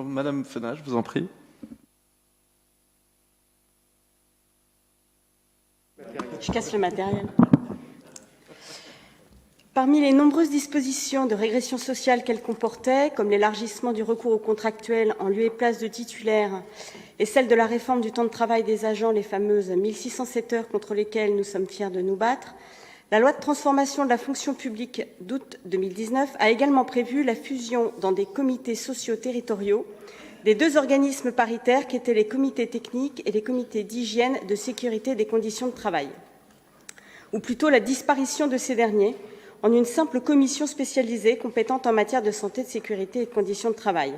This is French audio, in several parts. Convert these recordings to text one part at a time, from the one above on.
Madame Fenat, je vous en prie. Je casse le matériel. Parmi les nombreuses dispositions de régression sociale qu'elle comportait, comme l'élargissement du recours aux contractuels en lieu et place de titulaires et celle de la réforme du temps de travail des agents, les fameuses 1607 heures contre lesquelles nous sommes fiers de nous battre, la loi de transformation de la fonction publique d'août 2019 a également prévu la fusion dans des comités sociaux territoriaux des deux organismes paritaires qu'étaient les comités techniques et les comités d'hygiène, de sécurité et des conditions de travail, ou plutôt la disparition de ces derniers en une simple commission spécialisée compétente en matière de santé, de sécurité et de conditions de travail.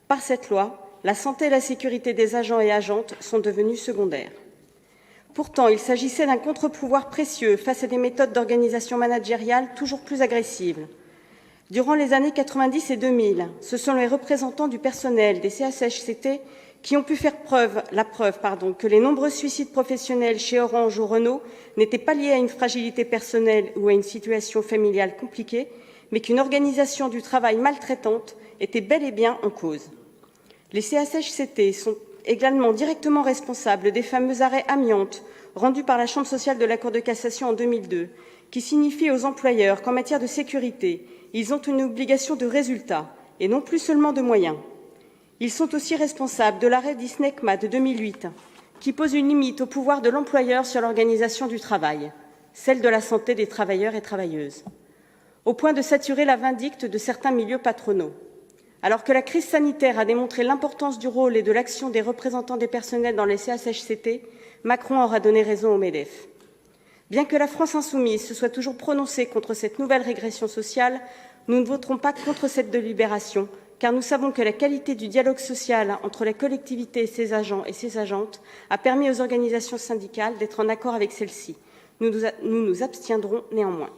Par cette loi, la santé et la sécurité des agents et agentes sont devenues secondaires. Pourtant, il s'agissait d'un contre-pouvoir précieux face à des méthodes d'organisation managériale toujours plus agressives. Durant les années 90 et 2000, ce sont les représentants du personnel des CHSCT qui ont pu faire la preuve que les nombreux suicides professionnels chez Orange ou Renault n'étaient pas liés à une fragilité personnelle ou à une situation familiale compliquée, mais qu'une organisation du travail maltraitante était bel et bien en cause. Les CHSCT sont également directement responsables des fameux arrêts amiantes rendus par la Chambre sociale de la Cour de cassation en 2002, qui signifient aux employeurs qu'en matière de sécurité, ils ont une obligation de résultat et non plus seulement de moyens. Ils sont aussi responsables de l'arrêt d'ISNECMA de 2008, qui pose une limite au pouvoir de l'employeur sur l'organisation du travail, celle de la santé des travailleurs et travailleuses, au point de saturer la vindicte de certains milieux patronaux. Alors que la crise sanitaire a démontré l'importance du rôle et de l'action des représentants des personnels dans les CHSCT, Macron aura donné raison au MEDEF. Bien que la France insoumise se soit toujours prononcée contre cette nouvelle régression sociale, nous ne voterons pas contre cette délibération, car nous savons que la qualité du dialogue social entre la collectivité et ses agents et ses agentes a permis aux organisations syndicales d'être en accord avec celle-ci. Nous nous abstiendrons néanmoins.